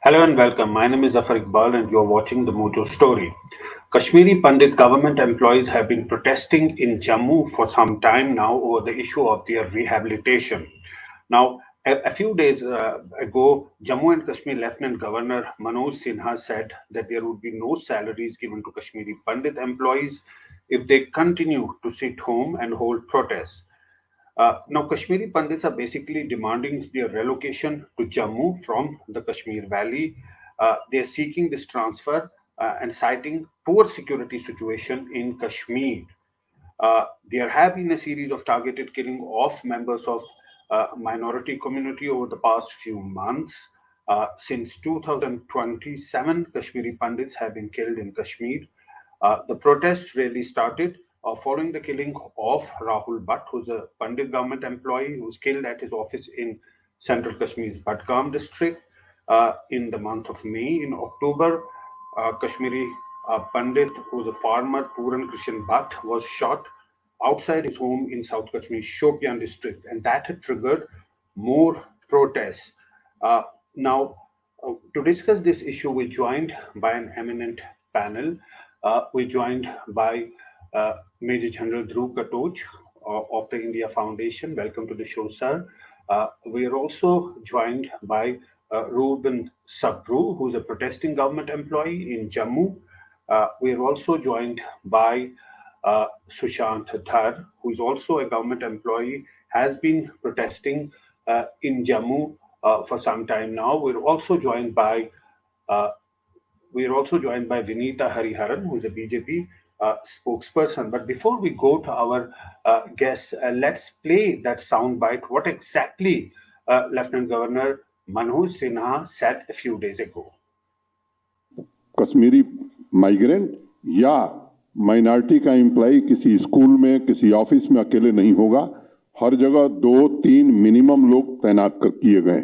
Hello and welcome. My name is Zaffar Iqbal and you're watching the Mojo Story. Kashmiri Pandit government employees have been protesting in Jammu for some time now over the issue of their rehabilitation. Now, a few days ago, Jammu and Kashmir Lieutenant Governor Manoj Sinha said that there would be no salaries given to Kashmiri Pandit employees if they continue to sit home and hold protests. Now, Kashmiri Pandits are basically demanding their relocation to Jammu from the Kashmir Valley. They are seeking this transfer and citing poor security situation in Kashmir. There have been a series of targeted killing of members of minority community over the past few months. Since 2027, Kashmiri Pandits have been killed in Kashmir. The protests really started following the killing of Rahul Bhatt, who's a Pandit government employee who was killed at his office in central Kashmir's Badgam district in the month of May. In October, Kashmiri Pandit, who's a farmer, Puran Krishan Bhatt, was shot outside his home in South Kashmir's Shopian district, and that had triggered more protests. To discuss this issue, we're joined by an eminent panel. We're joined by Major General Dhruv Katoch of the India Foundation. Welcome to the show, sir. We are also joined by Ruban Sapru, who's a protesting government employee in Jammu. We are also joined by Sushant Dhar, who is also a government employee, has been protesting in Jammu for some time now. We're also joined by Veenita Hariharan, who is a BJP spokesperson. But before we go to our guests, let's play that soundbite. What exactly Lieutenant Governor Manoj Sinha said a few days ago. Kashmiri migrant या minority का employ किसी school में, किसी office में अकेले नहीं होगा। हर जगह 2-3 मिनिमम लोग तैनात किए गए।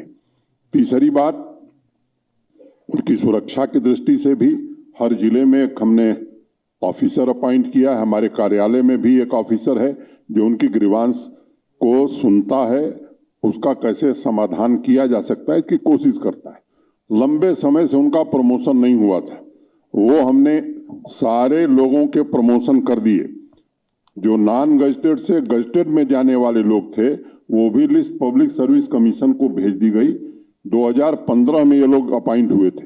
तीसरी बात, उनकी सुरक्षा की दृष्टि से भी हर जिले में हमने ऑफिसर अपॉइंट किया है। हमारे कार्यालय में भी एक ऑफिसर है जो उनकी ग्रीवांस को सुनता है, उसका कैसे समाधान किया जा सकता है इसकी कोशिश करता है। लंबे समय से उनका प्रमोशन नहीं हुआ था, वो हमने सारे लोगों के प्रमोशन कर दिए। जो नॉन गजटेड से गजटेड में जाने वाले लोग थे वो भी लिस्ट पब्लिक सर्विस कमीशन को भेज दी गई। 2015 में ये लोग अपॉइंट हुए थे।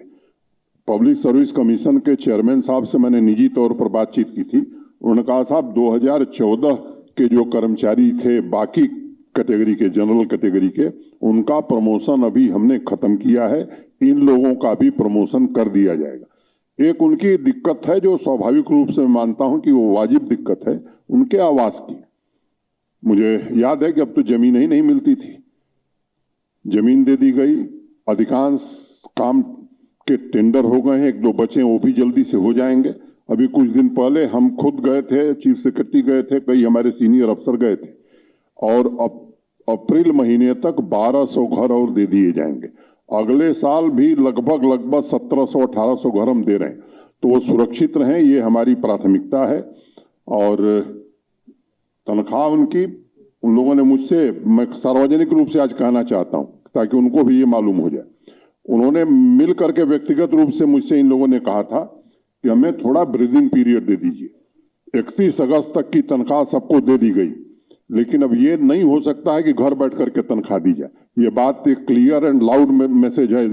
पब्लिक सर्विस कमीशन के चेयरमैन साहब से मैंने निजी तौर पर बातचीत की थी। उन्होंने कहा साहब 2014 के जो कर्मचारी थे बाकी कैटेगरी के, जनरल कैटेगरी के, उनका प्रमोशन अभी हमने खत्म किया है, इन लोगों का भी प्रमोशन कर दिया जाएगा। एक उनकी दिक्कत है जो स्वाभाविक रूप से मैं मानता हूं कि वो वाजिब दिक्कत है, उनके आवास की। मुझे याद है कि अब तो जमीन ही नहीं मिलती थी, जमीन दे दी गई। अधिकांश काम के टेंडर हो गए हैं, 1-2 बचे वो भी जल्दी से हो जाएंगे। अभी कुछ दिन पहले हम खुद गए थे, चीफ सेक्रेटरी गए थे, कई हमारे सीनियर अफसर गए थे, और अप्रैल महीने तक 1200 घर और दे दिए जाएंगे। अगले साल भी लगभग 1700-1800 घर हम दे रहे हैं, तो वो सुरक्षित रहें, ये हमारी प्राथमिकता है। और तनख्वाह उनकी, उन लोगों ने मुझसे, मैं सार्वजनिक रूप से आज कहना चाहता हूं ताकि उनको भी ये मालूम हो जाए, उन्होंने मिल करके व्यक्तिगत रूप से मुझसे इन लोगों ने कहा था कि हमें थोड़ा ब्रीदिंग पीरियड दे दीजिए। 31 अगस्त तक की तनख्वाह सबको दे दी गई, लेकिन अब ये नहीं हो सकता है कि घर बैठ करके तनख्वाह दी जाए। ये बात एक क्लियर एंड लाउड मैसेज है,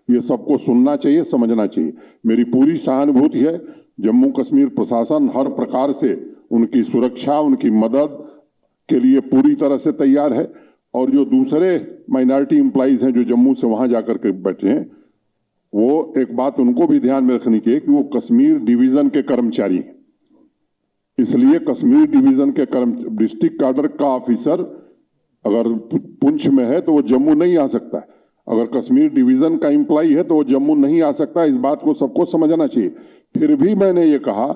ये सबको सुनना चाहिए, समझना चाहिए। मेरी पूरी सहानुभूति है। जम्मू कश्मीर प्रशासन हर प्रकार से उनकी सुरक्षा, उनकी मदद के लिए पूरी तरह से तैयार है। और जो दूसरे माइनॉरिटी एम्प्लॉइज हैं जो जम्मू से वहां जाकर के बैठे हैं, वो एक बात उनको भी ध्यान में रखनी चाहिए कि वो कश्मीर डिवीजन के कर्मचारी हैं। इसलिए कश्मीर डिवीजन के डिस्ट्रिक्ट काडर का ऑफिसर अगर पुंछ में है तो वो जम्मू नहीं आ सकता है, अगर कश्मीर डिवीजन का एम्प्लॉय है तो वो जम्मू नहीं आ सकता। इस बात को सबको समझना चाहिए। फिर भी मैंने ये कहा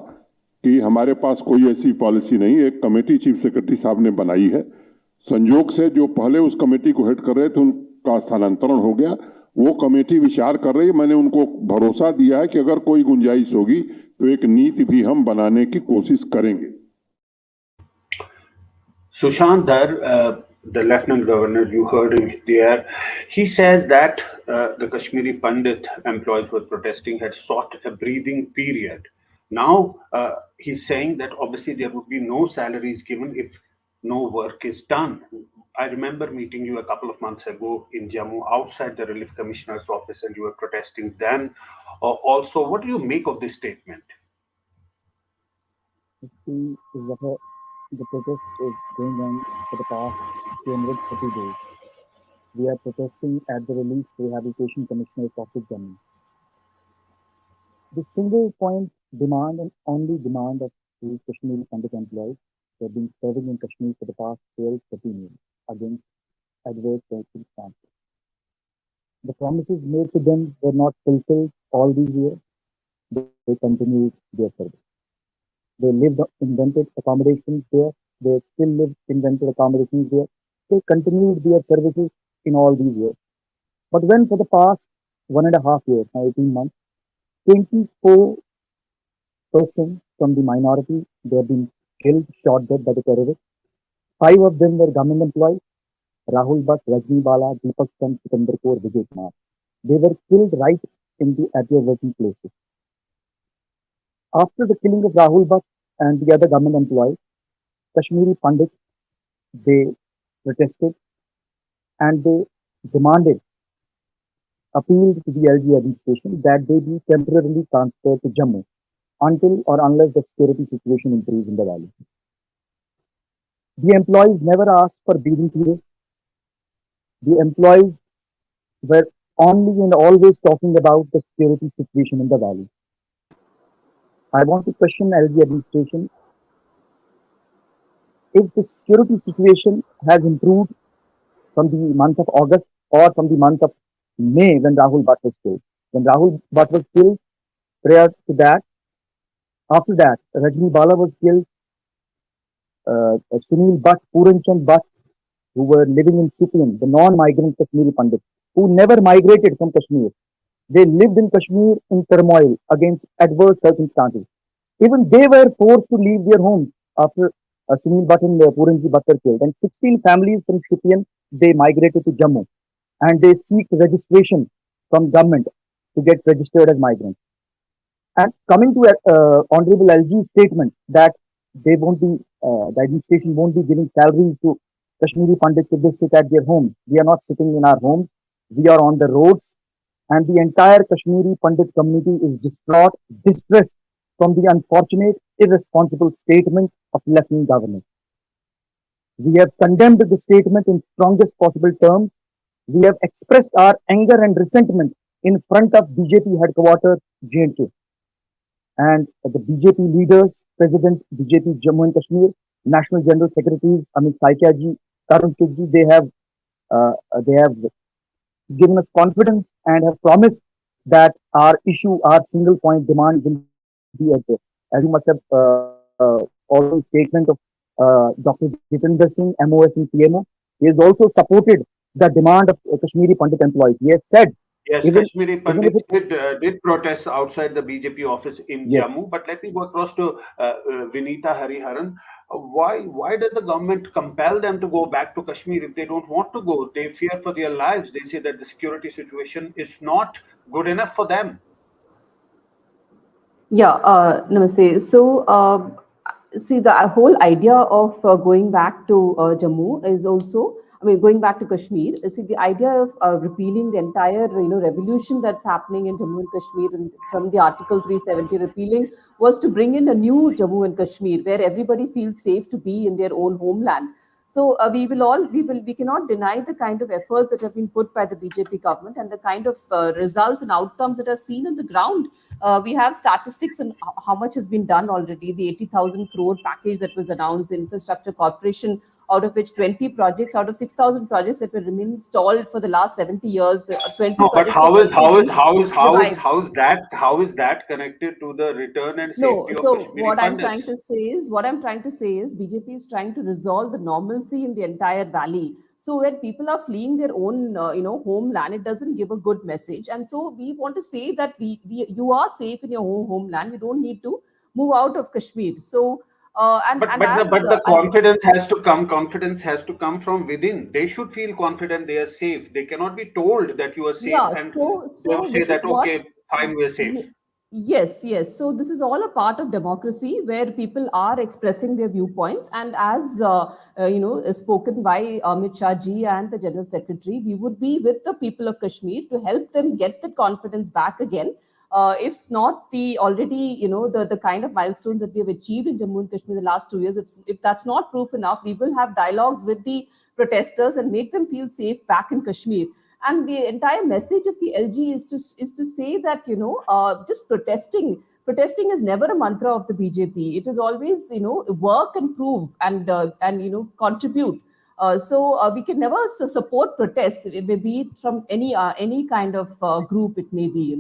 कि हमारे पास कोई ऐसी पॉलिसी नहीं। एक कमेटी चीफ सेक्रेटरी साहब ने बनाई है, संजोग से जो पहले उस कमेटी को हेड कर रहे थे उनका स्थानांतरण हो गया, वो कमेटी विचार कर रही है। मैंने उनको भरोसा दिया है कि अगर कोई गुंजाइश होगी तो एक नीति भी हम बनाने की कोशिश करेंगे। Sushant Dhar, the Lieutenant Governor, you heard him there. He says that the Kashmiri Pandit employees who were protesting had sought a breathing period. Now he's saying that obviously there would be no salaries given if no work is done. I remember meeting you a couple of months ago in Jammu outside the Relief Commissioner's office, and you were protesting then. Also, what do you make of this statement? See, the protest is going on for the past 230 days. We are protesting at the Relief Rehabilitation Commissioner's office, Jammu. The single point demand and only demand of the Kashmiri Pandit employees who have been serving in Kashmir for the past 12, 13 years against adverse circumstances. The promises made to them were not fulfilled all these years. They continued their service. They lived in rented accommodations there. They still live in rented accommodations there. They continued their services in all these years. But when for the past 1.5 years, now 18 months, 24 persons from the minority, they have been killed, shot dead by the terrorists. 5 of them were government employees: Rahul Bhatt, Rajni Bala, Deepak Chand, Sikandar Kaur, Vijay Kumar. They were killed right at their working places. After the killing of Rahul Bhatt and the other government employees, Kashmiri Pandits, they protested and they demanded, appealed to the LG administration that they be temporarily transferred to Jammu until or unless the security situation improves in the valley. The employees never asked for breathing period. The employees were only and always talking about the security situation in the valley. I want to question LG administration if the security situation has improved from the month of August or from the month of May when Rahul Bhatt was killed. When Rahul Bhatt was killed, prior to that, after that, Rajni Bala was killed, Sunil Bhatt, Puranchand Bhatt, who were living in Shupin, the non-migrant Kashmiri Pandits, who never migrated from Kashmir. They lived in Kashmir in turmoil against adverse circumstances. Even they were forced to leave their homes after Sunil Bhatt and Puranji Bhatt were killed. And 16 families from Shupin, they migrated to Jammu and they seek registration from government to get registered as migrants. And coming to Honorable LG's statement that the administration won't be giving salaries to Kashmiri Pandits if they sit at their homes. We are not sitting in our homes. We are on the roads, and the entire Kashmiri Pandit community is distraught, distressed from the unfortunate, irresponsible statement of Lieutenant Governor. We have condemned the statement in strongest possible terms. We have expressed our anger and resentment in front of BJP headquarters, JNK. And the BJP leaders, President BJP Jammu and Kashmir, National General Secretaries Amit Saikyaji, Tarun Chugji, they have given us confidence and have promised that our issue, our single point demand will be addressed. As you must have also statement of Dr. Jitendra Singh, MOS and PMO, he has also supported the demand of Kashmiri Pandit employees. He has said, Yes, Kashmiri Pandits did protest outside the BJP office in Jammu. But let me go across to Veenita Hariharan. Why does the government compel them to go back to Kashmir if they don't want to go? They fear for their lives. They say that the security situation is not good enough for them. Yeah, namaste. So, see, the whole idea of going back to Jammu is also, I mean, going back to Kashmir. See, the idea of repealing the entire, revolution that's happening in Jammu and Kashmir, and from the Article 370 repealing, was to bring in a new Jammu and Kashmir where everybody feels safe to be in their own homeland. So we cannot deny the kind of efforts that have been put by the BJP government and the kind of results and outcomes that are seen on the ground. We have statistics on how much has been done already. The 80,000 crore package that was announced, the infrastructure corporation, out of which 20 projects out of 6,000 projects that were remain stalled for the last 70 years. The 20 no, but projects how is that connected to the return and safety No, of so Kashmiri what I'm Pandits? trying to say is, BJP is trying to resolve the normalcy in the entire valley. So when people are fleeing their own, homeland, it doesn't give a good message. And so we want to say that you are safe in your own homeland. You don't need to move out of Kashmir. So And as But the confidence has to come. Confidence has to come from within. They should feel confident. They are safe. They cannot be told that you are safe, yeah, and they so say which is that what. okay, fine, we're safe. Yes, yes. So this is all a part of democracy where people are expressing their viewpoints, and as spoken by Amit Shah ji and the General Secretary, we would be with the people of Kashmir to help them get the confidence back again. If not the already, the kind of milestones that we have achieved in Jammu and Kashmir the last 2 years, if that's not proof enough, we will have dialogues with the protesters and make them feel safe back in Kashmir. And the entire message of the LG is to say that just protesting is never a mantra of the BJP. It is always work and prove and contribute. So we can never support protests, be it from any kind of group it may be.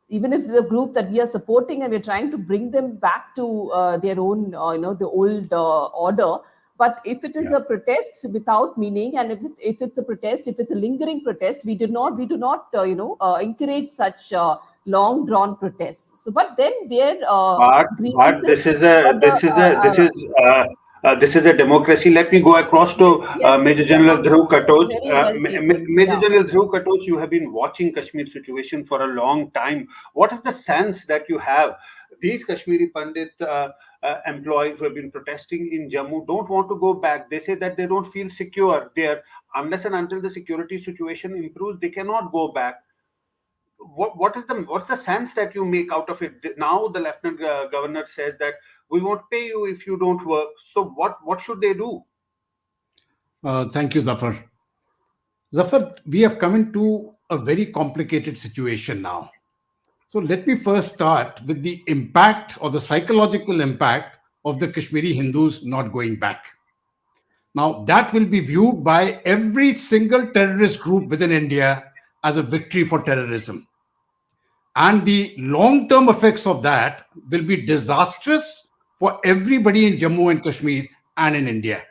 Even if the group that we are supporting and we're trying to bring them back to their own, the old order. But if it is Yeah. a protest without meaning, and if it's a protest, if it's a lingering protest, we do not encourage such long drawn protests. So, but then their But grievances, but the this is a democracy. Let me go across to yes, yes, Major General Dhruv democracy is Katoch. very well taken. Major Yeah. General Dhruv Katoch, you have been watching Kashmir situation for a long time. What is the sense that you have? These Kashmiri Pandit employees who have been protesting in Jammu don't want to go back. They say that they don't feel secure there unless and until the security situation improves. They cannot go back. What's the sense that you make out of it now? The lieutenant governor says that we won't pay you if you don't work. So what should they do? Thank you, Zaffar. Zaffar, we have come into a very complicated situation now. So let me first start with the impact or the psychological impact of the Kashmiri Hindus not going back. Now, that will be viewed by every single terrorist group within India as a victory for terrorism. And the long term effects of that will be disastrous for everybody in Jammu and Kashmir and in India.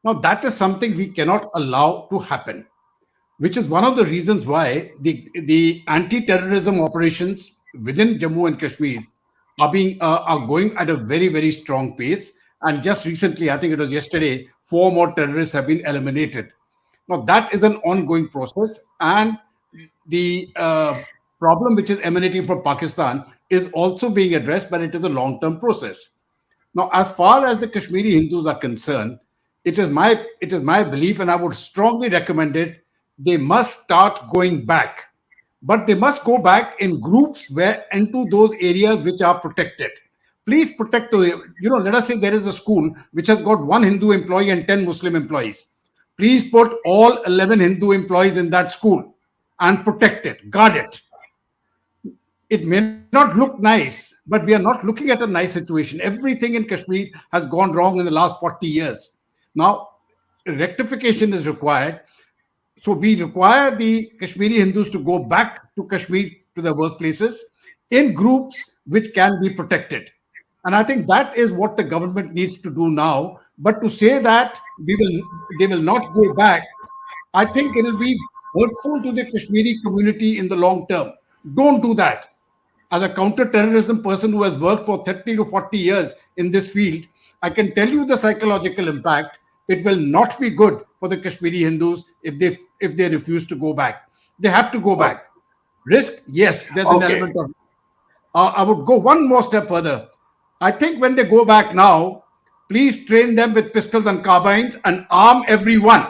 Now, that is something we cannot allow to happen, which is one of the reasons why the anti-terrorism operations within Jammu and Kashmir are going at a very, very strong pace. And just recently, I think it was yesterday, 4 more terrorists have been eliminated. Now that is an ongoing process, and the problem which is emanating from Pakistan is also being addressed, but it is a long-term process. Now, as far as the Kashmiri Hindus are concerned, it is my belief, and I would strongly recommend it. They must start going back, but they must go back in groups where into those areas which are protected. Please protect the. Let us say there is a school which has got one Hindu employee and 10 Muslim employees. Please put all 11 Hindu employees in that school and protect it, guard it. It may not look nice, but we are not looking at a nice situation. Everything in Kashmir has gone wrong in the last 40 years. Now, rectification is required. So we require the Kashmiri Hindus to go back to Kashmir to their workplaces in groups which can be protected. And I think that is what the government needs to do now. But to say that they will not go back, I think it will be hurtful to the Kashmiri community in the long term. Don't do that. As a counter-terrorism person who has worked for 30 to 40 years in this field, I can tell you the psychological impact. It will not be good for the Kashmiri Hindus if they refuse to go back. They have to go Oh, back. Risk, yes, there's an okay. element of. I would go one more step further. I think when they go back now, please train them with pistols and carbines and arm everyone.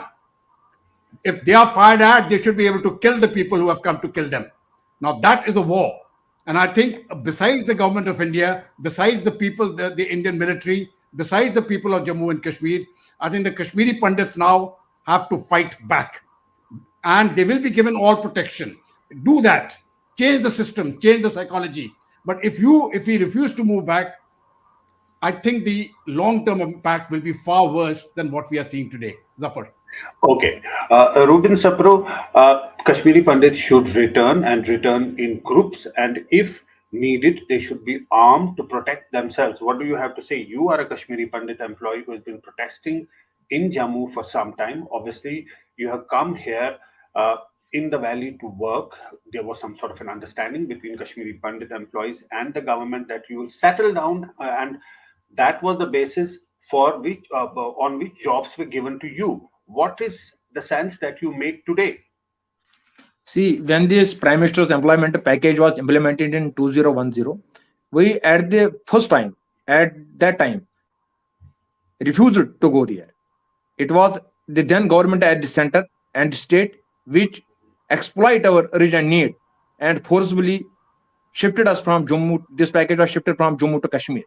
If they are fired at, they should be able to kill the people who have come to kill them. Now that is a war. And I think besides the government of India, besides the people, the Indian military, besides the people of Jammu and Kashmir, I think the Kashmiri Pandits now have to fight back. And they will be given all protection. Do that. Change the system, change the psychology. But if we refuse to move back, I think the long-term impact will be far worse than what we are seeing today. Zafar. Okay. Ruben, Sapru, Kashmiri Pandits should return and return in groups, and if needed, they should be armed to protect themselves. What do you have to say? You are a Kashmiri Pandit employee who has been protesting in Jammu for some time. Obviously, you have come here in the valley to work. There was some sort of an understanding between Kashmiri Pandit employees and the government that you will settle down and That was the basis for which on which jobs were given to you. What is the sense that you make today? See, when this Prime Minister's employment package was implemented in 2010, we at that time refused to go there. It was the then government at the center and state which exploit our region need and forcibly shifted us from Jammu. This package was shifted from Jammu to Kashmir.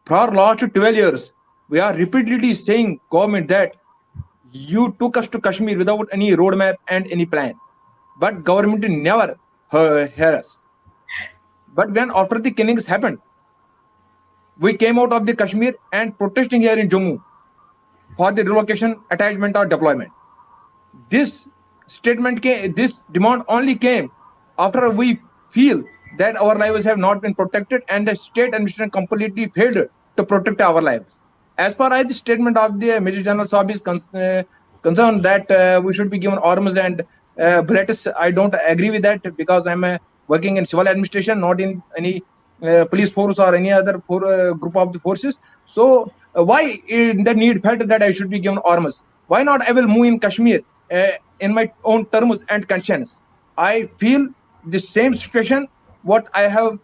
For last 12 years, we are repeatedly saying government that you took us to Kashmir without any roadmap and any plan. But government never heard us. But when after the killings happened, we came out of the Kashmir and protesting here in Jammu for the relocation, attachment or deployment. This this demand only came after we feel that our lives have not been protected and the state administration completely failed to protect our lives. As far as the statement of the Major General Saab is concerned that we should be given arms and bullets, I don't agree with that because I'm working in civil administration, not in any police force or any other group of the forces. So why the need felt that I should be given arms? Why not I will move in Kashmir in my own terms and conscience? I feel the same situation what I have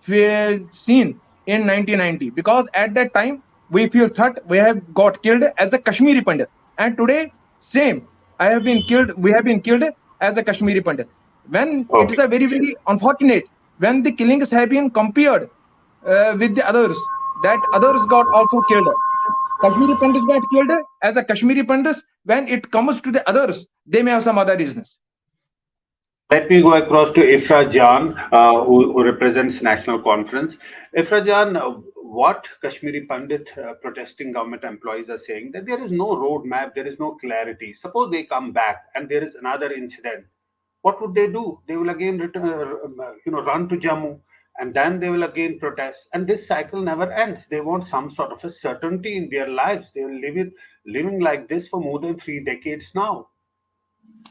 seen in 1990 because at that time we feel threat, we have got killed as a Kashmiri Pandit, and today same we have been killed as a Kashmiri Pandit. When it is a very, very unfortunate when the killings have been compared with the others, that others got also killed. Kashmiri Pandits got killed as a Kashmiri Pandits. When it comes to the others, they may have some other reasons. Let me go across to Ifra Jan, who represents National Conference. Ifra Jan, what Kashmiri Pandit protesting government employees are saying that there is no roadmap, there is no clarity. Suppose they come back and there is another incident. What would they do? They will again run to Jammu, and then they will again protest. And this cycle never ends. They want some sort of a certainty in their lives. They will living like this for more than 3 decades now.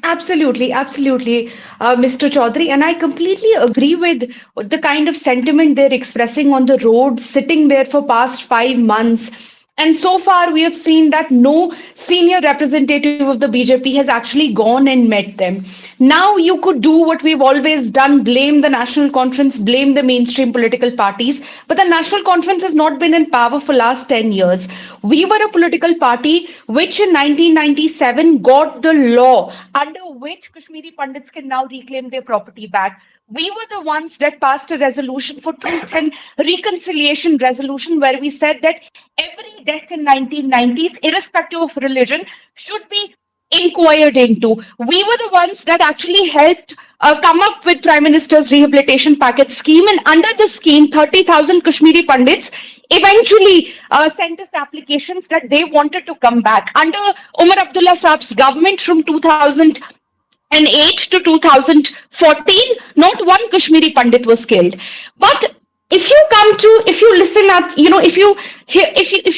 Absolutely, absolutely, Mr. Chaudhary. And I completely agree with the kind of sentiment they're expressing on the road, sitting there for past 5 months. And so far, we have seen that no senior representative of the BJP has actually gone and met them. Now you could do what we've always done, blame the National Conference, blame the mainstream political parties. But the National Conference has not been in power for last 10 years. We were a political party which in 1997 got the law under which Kashmiri Pandits can now reclaim their property back. We were the ones that passed a resolution for truth and reconciliation resolution where we said that every death in 1990s, irrespective of religion, should be inquired into. We were the ones that actually helped come up with Prime Minister's rehabilitation package scheme, and under the scheme, 30,000 Kashmiri Pandits eventually sent us applications that they wanted to come back. Under Umar Abdullah Saab's government from 2008 to 2014, not one Kashmiri Pandit was killed. But if you listen at, if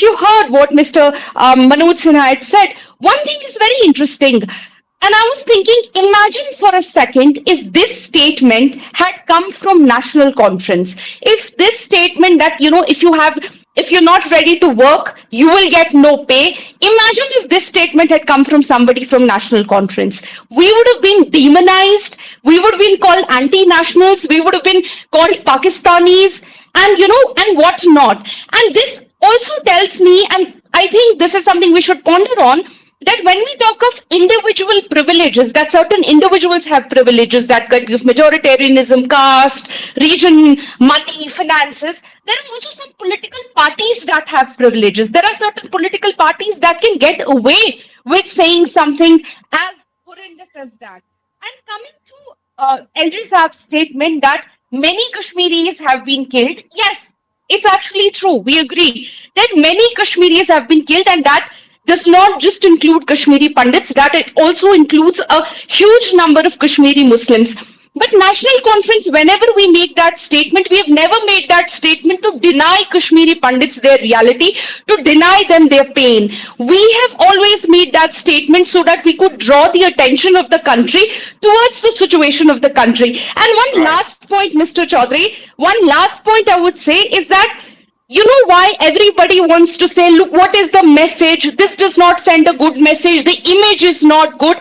you heard what Mr. Manoj Sinha had said, one thing is very interesting. And I was thinking, imagine for a second if this statement had come from National Conference. If this statement that, if you're not ready to work, you will get no pay. Imagine if this statement had come from somebody from National Conference. We would have been demonized. We would have been called anti-nationals. We would have been called Pakistanis and, and what not. And this also tells me, and I think this is something we should ponder on, that when we talk of individual privileges, that certain individuals have privileges that could give majoritarianism, caste, region, money, finances, there are also some political parties that have privileges. There are certain political parties that can get away with saying something as horrendous as that. And coming to Lt Saab's statement that many Kashmiris have been killed, yes, it's actually true. We agree that many Kashmiris have been killed, and that does not just include Kashmiri Pandits, that it also includes a huge number of Kashmiri Muslims. But National Conference, whenever we make that statement, we have never made that statement to deny Kashmiri Pandits their reality, to deny them their pain. We have always made that statement so that we could draw the attention of the country towards the situation of the country. And one last point, Mr. Chaudhary, one last point I would say is that You know why everybody wants to say, look, what is the message? This does not send a good message. The image is not good.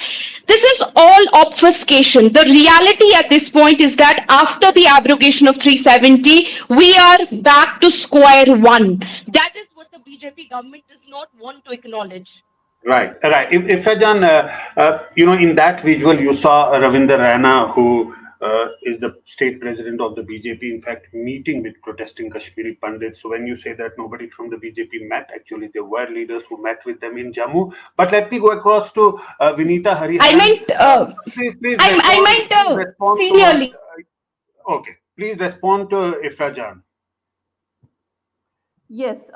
This is all obfuscation. The reality at this point is that after the abrogation of 370, we are back to square one. That is what the BJP government does not want to acknowledge. Right, right. If Rajan, in that visual, you saw Ravinder Rana, who is the state president of the BJP, in fact, meeting with protesting Kashmiri Pandits. So when you say that nobody from the BJP met, actually there were leaders who met with them in Jammu. But let me go across to Veenita I Hariharan. meant, Please I respond. meant Please respond to what. senior. Okay, please respond to Ifra Jan. Yes.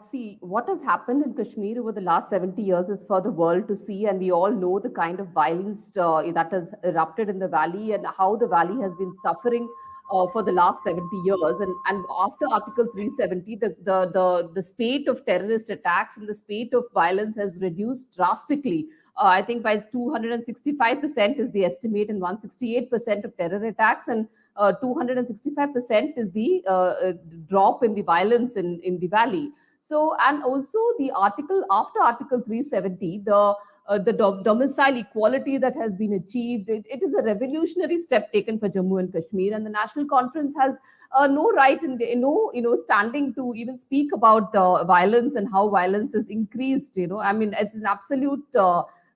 See, what has happened in Kashmir over the last 70 years is for the world to see, and we all know the kind of violence that has erupted in the valley and how the valley has been suffering for the last 70 years. And after Article 370, the spate of terrorist attacks and the spate of violence has reduced drastically. I think by 265% is the estimate, and 168% of terror attacks, and 265% is the drop in the violence in the valley. So, and also the article after Article 370, the domicile equality that has been achieved, it is a revolutionary step taken for Jammu and Kashmir, and the National Conference has no right and no standing to even speak about violence and how violence is increased. I mean, it's an absolute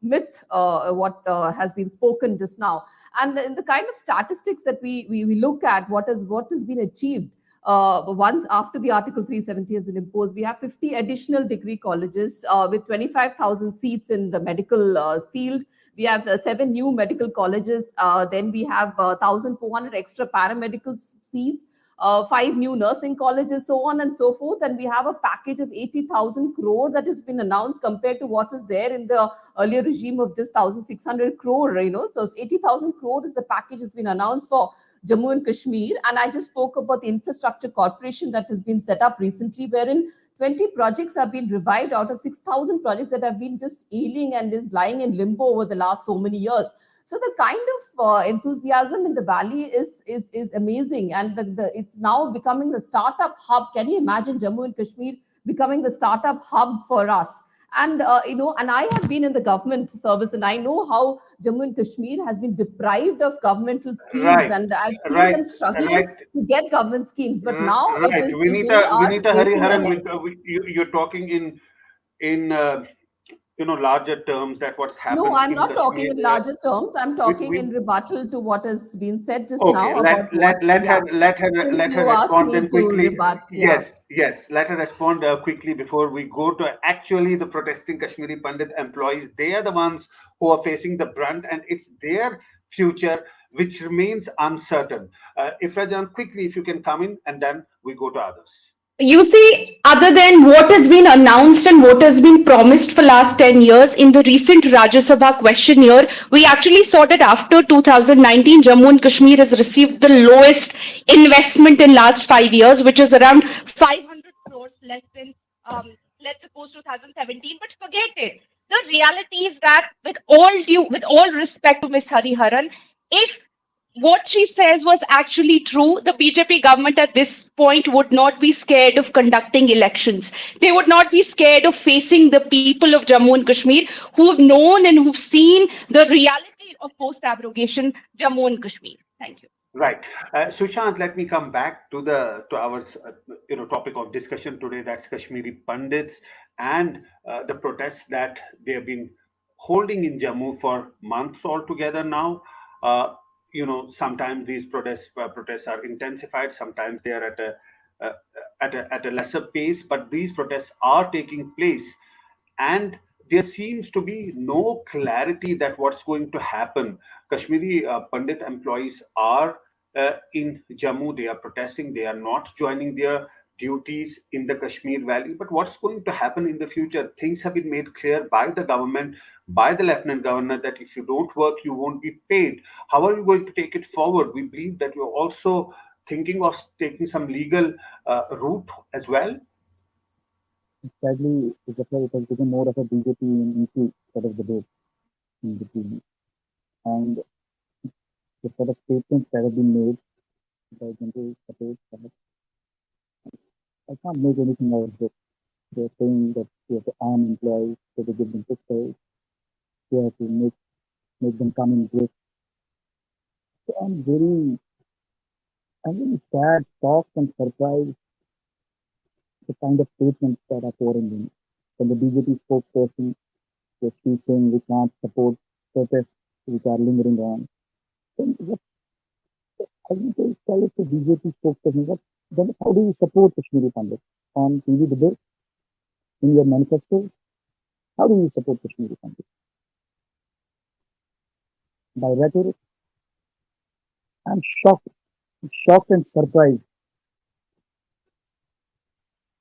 myth what has been spoken just now. And in the kind of statistics that we look at, what has been achieved once after the Article 370 has been imposed, we have 50 additional degree colleges with 25,000 seats in the medical field. We have 7 new medical colleges. Then we have 1,400 extra paramedical seats, 5 new nursing colleges, so on and so forth. And we have a package of 80,000 crore that has been announced compared to what was there in the earlier regime of just 1,600 crore. Those 80,000 crore is the package that's been announced for Jammu and Kashmir. And I just spoke about the infrastructure corporation that has been set up recently, wherein 20 projects have been revived out of 6,000 projects that have been just ailing and is lying in limbo over the last so many years. So the kind of enthusiasm in the valley is amazing, and it's now becoming the startup hub. Can you imagine Jammu and Kashmir becoming the startup hub for us? And and I have been in the government service, and I know how Jammu and Kashmir has been deprived of governmental schemes, Right, and I've seen right, them struggling right. to get government schemes. But now it Right, is they Vinita, are Vinita racing Hariharan, ahead. you're talking in larger terms that what's No, happened I'm in not talking Kashmir. in larger terms. I'm talking With in rebuttal to what has been said just Okay, now about what, yeah. Since let her you asked respond me then to quickly. rebut, yeah. Yes, yes. Let her respond quickly before we go to actually the protesting Kashmiri Pandit employees. They are the ones who are facing the brunt, and it's their future which remains uncertain. Ifrajan, quickly, if you can come in, and then we go to others. You see, other than what has been announced and what has been promised for last 10 years in the recent Rajya Sabha questionnaire, we actually saw that after 2019, Jammu and Kashmir has received the lowest investment in last 5 years, which is around 500 crores less than, let's suppose 2017. But forget it. The reality is that with all respect to Miss Hariharan, if what she says was actually true, the BJP government at this point would not be scared of conducting elections. They would not be scared of facing the people of Jammu and Kashmir who have known and who've seen the reality of post abrogation Jammu and Kashmir. Thank you. Right, Sushant. Let me come back to our topic of discussion today. That's Kashmiri Pandits and the protests that they have been holding in Jammu for months altogether now. Sometimes these protests are intensified. Sometimes they are uh, at a lesser pace, but these protests are taking place, and there seems to be no clarity that what's going to happen. Kashmiri Pandit employees are in Jammu. They are protesting. They are not joining their duties in the Kashmir Valley. But what's going to happen in the future? Things have been made clear by the government, by the Lieutenant Governor, that if you don't work, you won't be paid. How are you going to take it forward? We believe that you're also thinking of taking some legal route as well. Sadly, it has become more of a BJP issue sort of debate in between. And the sort of statements that have been made by General Katoch, I can't make anything out of it. They're saying that we have to arm employees, so they give them pistols, we have to make them come in groups. So I'm very sad, shocked, and surprised the kind of statements that are pouring in. From the BJP spokesperson, where she's saying we can't support protests which are lingering on. Then what I want to tell it to BJP spokesperson, then how do you support Kashmiri Pandits? On TV debate, in your manifestos? How do you support Kashmiri Pandits? By rhetoric? I'm shocked and surprised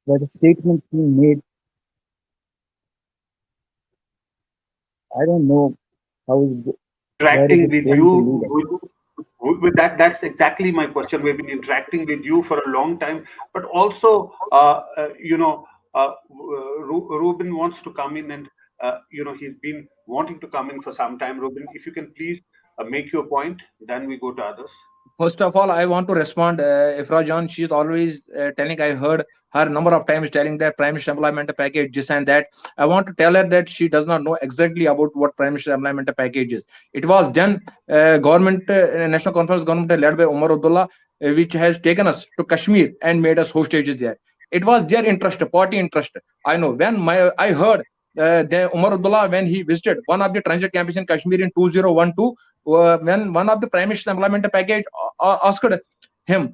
by the statements being made. I don't know how is it, where is Interacting it with going to lead us. you with that's exactly my question. We've been interacting with you for a long time, but also Ruben wants to come in, and he's been wanting to come in for some time. Ruben, if you can please make your point, then we go to others. First of all, I want to respond. Ifra John, she's always telling. I heard her number of times telling that Prime Minister Employment Package, this and that. I want to tell her that she does not know exactly about what Prime Minister Employment Package is. It was done government, National Conference government led by Umar Abdullah, which has taken us to Kashmir and made us hostages there. It was their interest, party interest. I know when I heard the Umar Abdullah when he visited one of the transit camps in Kashmir in 2012. When one of the Prime Minister's employment package asked him,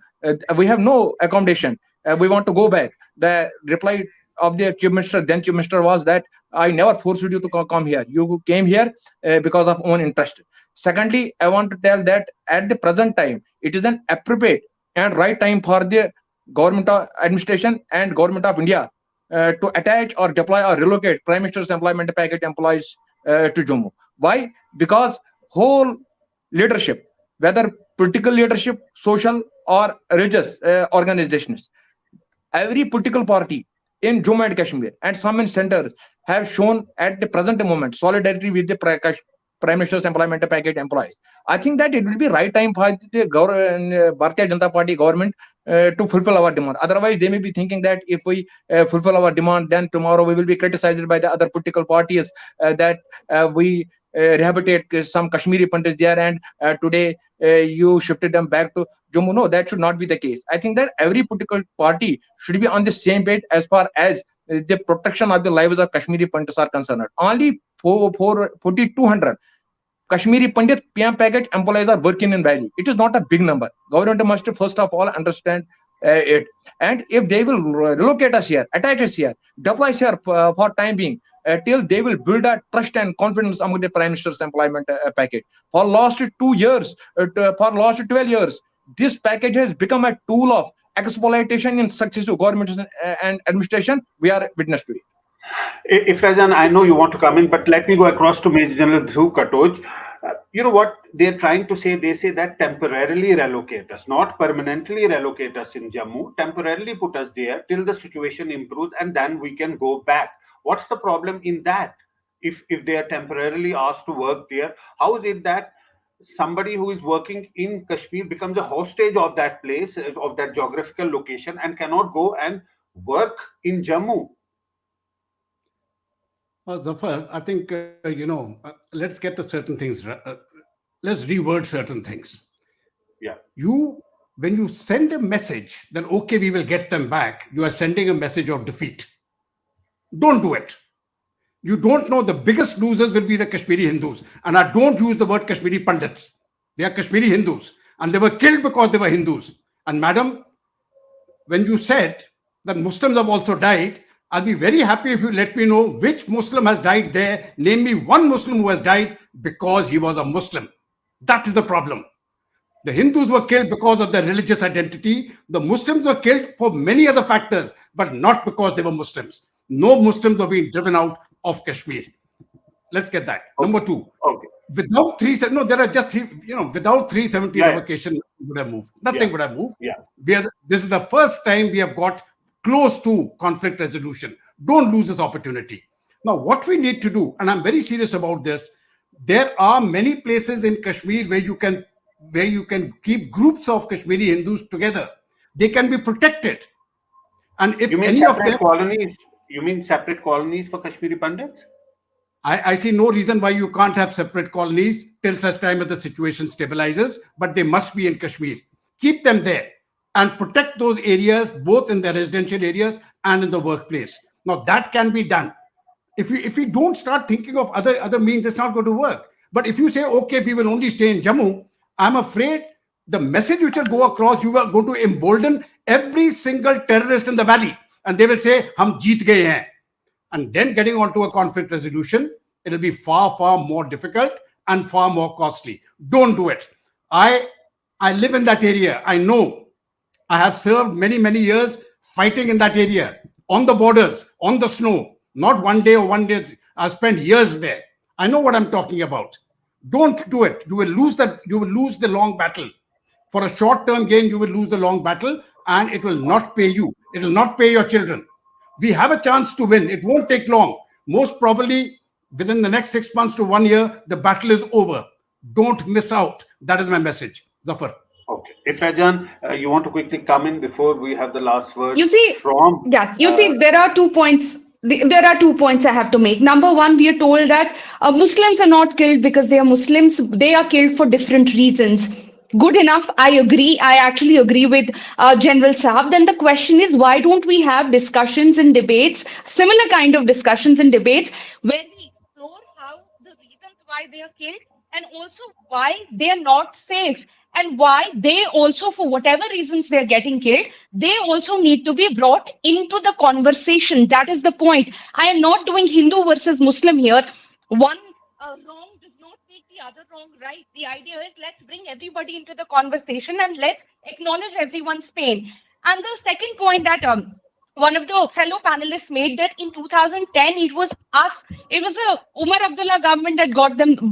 we have no accommodation, we want to go back. The reply of the chief minister, then chief minister, was that I never forced you to come here. You came here because of own interest. Secondly, I want to tell that at the present time, it is an appropriate and right time for the government of administration and government of India to attach or deploy or relocate Prime Minister's employment package employees to Jammu. Why? Because whole leadership, whether political leadership, social or religious organizations, every political party in Jammu and Kashmir and some in centers have shown at the present moment solidarity with the Prime Minister's employment package employees. I think that it will be right time for the Bharatiya Janata Party government to fulfill our demand. Otherwise, they may be thinking that if we fulfill our demand, then tomorrow we will be criticized by the other political parties that we rehabilitate some Kashmiri Pandits there, and today you shifted them back to Jammu. No, that should not be the case. I think that every political party should be on the same page as far as the protection of the lives of Kashmiri Pandits are concerned. Only 4,200 Kashmiri Pandit PM package employees are working in Valley. It is not a big number. Government must first of all understand it. And if they will relocate us here, attach us here, deploy us here for time being, till they will build a trust and confidence among the Prime Minister's employment package. For last 2 years, for last 12 years, this package has become a tool of exploitation in successive governments and administration. We are witness to it. Ifrajan, I know you want to come in, but let me go across to Major General Dhruv Katoch. You know what they're trying to say? They say that temporarily relocate us, not permanently relocate us in Jammu, temporarily put us there till the situation improves and then we can go back. What's the problem in that? If they are temporarily asked to work there, how is it that somebody who is working in Kashmir becomes a hostage of that place, of that geographical location, and cannot go and work in Jammu? Zaffar, I think, let's get to certain things. Let's reword certain things. Yeah. When you send a message that, okay, we will get them back, you are sending a message of defeat. Don't do it. You don't know the biggest losers will be the Kashmiri Hindus. And I don't use the word Kashmiri Pandits. They are Kashmiri Hindus. And they were killed because they were Hindus. And madam, when you said that Muslims have also died, I'll be very happy if you let me know which Muslim has died there. Name me one Muslim who has died because he was a Muslim. That is the problem. The Hindus were killed because of their religious identity. The Muslims were killed for many other factors, but not because they were Muslims. No Muslims are being driven out of Kashmir. Let's get that. Okay. Number two. Okay. Without 370, no, there are just three, without 370 revocation, would have moved. Nothing would have moved. Yeah. This is the first time we have got close to conflict resolution. Don't lose this opportunity. Now, what we need to do, and I'm very serious about this, there are many places in Kashmir where you can keep groups of Kashmiri Hindus together. They can be protected. And if You mean any of separate them, colonies? You mean separate colonies for Kashmiri Pandits? I see no reason why you can't have separate colonies till such time as the situation stabilizes, but they must be in Kashmir. Keep them there and protect those areas, both in the residential areas and in the workplace. Now, that can be done. If we don't start thinking of other means, it's not going to work. But if you say, okay, we will only stay in Jammu, I'm afraid the message which will go across, you are going to embolden every single terrorist in the valley. And they will say, hum jeet gaye hain. And then getting onto a conflict resolution, it'll be far, far more difficult and far more costly. Don't do it. I live in that area. I know. I have served many, many years fighting in that area, on the borders, on the snow. Not one day or one day. I've spent years there. I know what I'm talking about. Don't do it. You will lose that. You will lose the long battle. For a short-term gain, you will lose the long battle, and it will not pay you. It will not pay your children. We have a chance to win. It won't take long. Most probably within the next 6 months to 1 year, the battle is over. Don't miss out. That is my message. Zaffar. Okay. Ifra Jan, you want to quickly come in before we have the last word You see, from... yes, you see, there are 2 points. There are 2 points I have to make. Number one, we are told that Muslims are not killed because they are Muslims. They are killed for different reasons. Good enough. I agree. I actually agree with General Saab. Then the question is, why don't we have discussions and debates, similar kind of discussions and debates, where we explore how the reasons why they are killed and also why they are not safe, and why they also, for whatever reasons they're getting killed, they also need to be brought into the conversation. That is the point. I am not doing Hindu versus Muslim here. One wrong does not make the other wrong right. The idea is, let's bring everybody into the conversation and let's acknowledge everyone's pain. And the second point that one of the fellow panelists made, that in 2010 it was us, it was the Umar Abdullah government that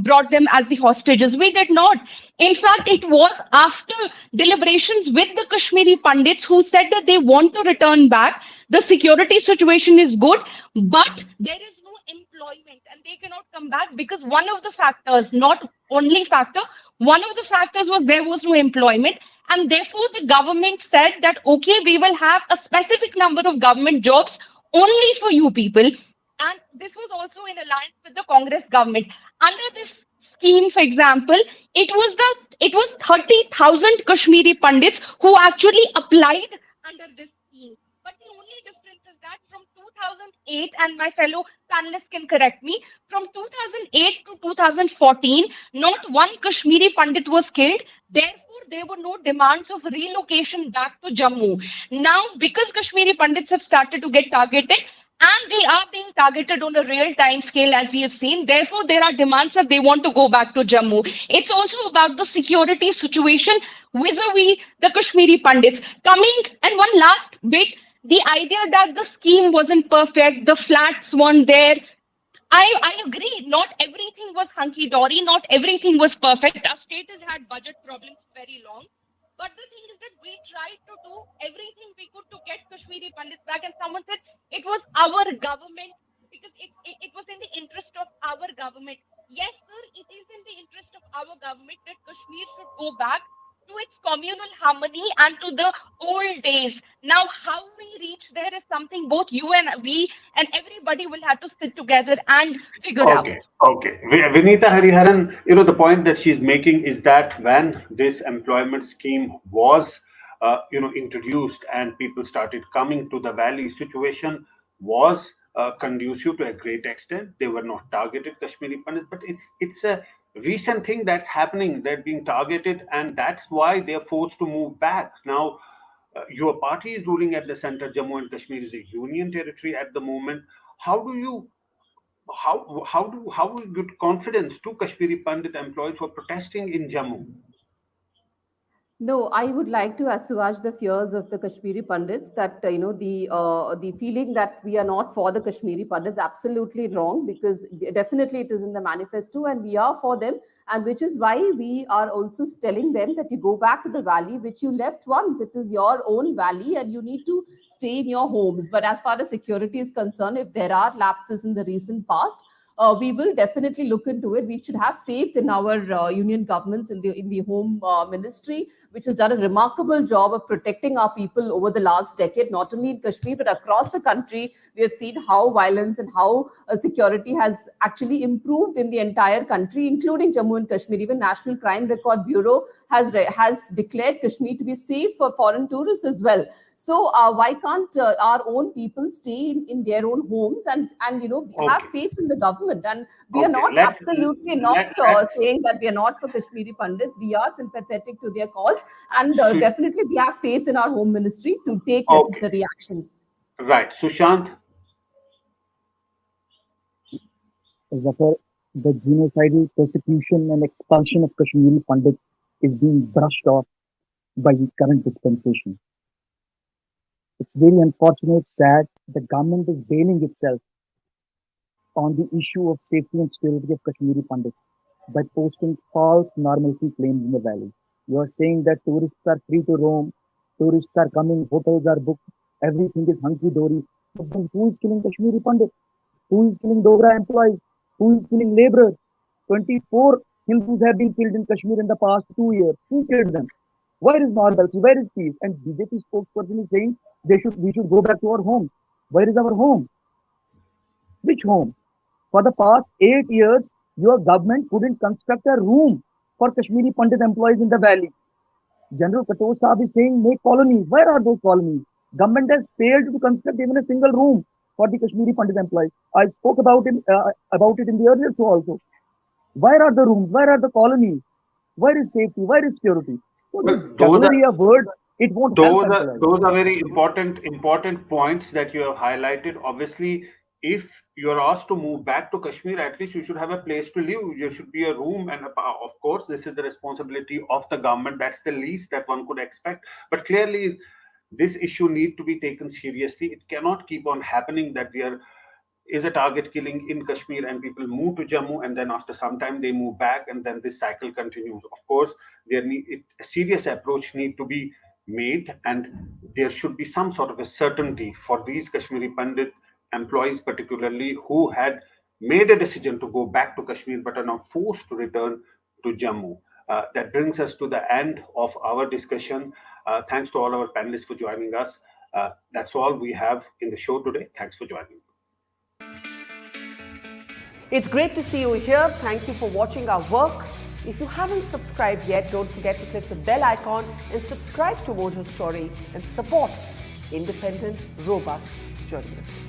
brought them as the hostages. We did not. In fact, it was after deliberations with the Kashmiri Pandits who said that they want to return back. The security situation is good, but there is no employment and they cannot come back because one of the factors, not only factor, one of the factors was there was no employment. And therefore, the government said that, okay, we will have a specific number of government jobs only for you people. And this was also in alliance with the Congress government. Under this scheme, for example, it was 30,000 Kashmiri Pandits who actually applied under this scheme. But the only difference is that from 2008, and my fellow panelists can correct me, from 2008 to 2014, not one Kashmiri Pandit was killed. Therefore, there were no demands of relocation back to Jammu. Now, because Kashmiri Pandits have started to get targeted, and they are being targeted on a real time scale, as we have seen. Therefore, there are demands that they want to go back to Jammu. It's also about the security situation vis-a-vis the Kashmiri Pandits. Coming, and one last bit, the idea that the scheme wasn't perfect, the flats weren't there. I agree. Not everything was hunky-dory. Not everything was perfect. Our state has had budget problems very long. But the thing is that we tried to do everything we could to get Kashmiri Pandits back. And someone said it was our government because it was in the interest of our government. Yes, sir, it is in the interest of our government that Kashmir should go back to its communal harmony and to the old days. Now, how we reach there is something both you and we and everybody will have to sit together and figure out. Okay. Veenita Hariharan, the point that she's making is that when this employment scheme was, introduced and people started coming to the valley, situation was conducive to a great extent. They were not targeted Kashmiri Pandits, but it's a recent thing that's happening. They're being targeted, and that's why they're forced to move back. Now, your party is ruling at the center. Jammu and Kashmir is a union territory at the moment. How will you give confidence to Kashmiri Pandit employees who are protesting in Jammu? No, I would like to assuage the fears of the Kashmiri Pandits that, the feeling that we are not for the Kashmiri Pandits, absolutely wrong, because definitely it is in the manifesto and we are for them. And which is why we are also telling them that you go back to the valley, which you left once. It is your own valley and you need to stay in your homes. But as far as security is concerned, if there are lapses in the recent past, we will definitely look into it. We should have faith in our union governments, in the Home Ministry, which has done a remarkable job of protecting our people over the last decade, not only in Kashmir, but across the country. We have seen how violence and how security has actually improved in the entire country, including Jammu and Kashmir. Even National Crime Record Bureau has declared Kashmir to be safe for foreign tourists as well. So why can't our own people stay in their own homes and have faith in the government? And we are not absolutely not saying that we are not for Kashmiri Pandits. We are sympathetic to their cause, and definitely we have faith in our Home Ministry to take necessary action. Right, Sushant. Zaffar, the genocidal persecution and expulsion of Kashmiri Pandits is being brushed off by the current dispensation. It's very unfortunate, sad. The government is bailing itself on the issue of safety and security of Kashmiri Pandits by posting false normalcy claims in the valley. You are saying that tourists are free to roam, tourists are coming, hotels are booked, everything is hunky-dory. But then who is killing Kashmiri Pandits? Who is killing Dogra employees? Who is killing laborers? 24 Hindus have been killed in Kashmir in the past 2 years. Who killed them? Where is normalcy? Where is peace? And BJP spokesperson is saying we should go back to our home. Where is our home? Which home? For the past 8 years, your government couldn't construct a room for Kashmiri Pandit employees in the valley. General Katoch Saab is saying make colonies. Where are those colonies? Government has failed to construct even a single room for the Kashmiri Pandit employees. I spoke about it in the earlier show also. Where are the rooms? Where are the colonies? Where is safety? Where is security? So those are words. It won't help. Those are very important points that you have highlighted. Obviously, if you're asked to move back to Kashmir, at least you should have a place to live. There should be a room, and of course, this is the responsibility of the government. That's the least that one could expect. But clearly, this issue needs to be taken seriously. It cannot keep on happening that there is a target killing in Kashmir and people move to Jammu, and then after some time they move back, and then this cycle continues. Of course, a serious approach need to be made, and there should be some sort of a certainty for these Kashmiri Pandit employees, particularly who had made a decision to go back to Kashmir but are now forced to return to Jammu. That brings us to the end of our discussion. Thanks to all our panelists for joining us. That's all we have in the show today. Thanks for joining. It's great to see you here. Thank you for watching our work. If you haven't subscribed yet, don't forget to click the bell icon and subscribe to Mojo Story and support independent, robust journalism.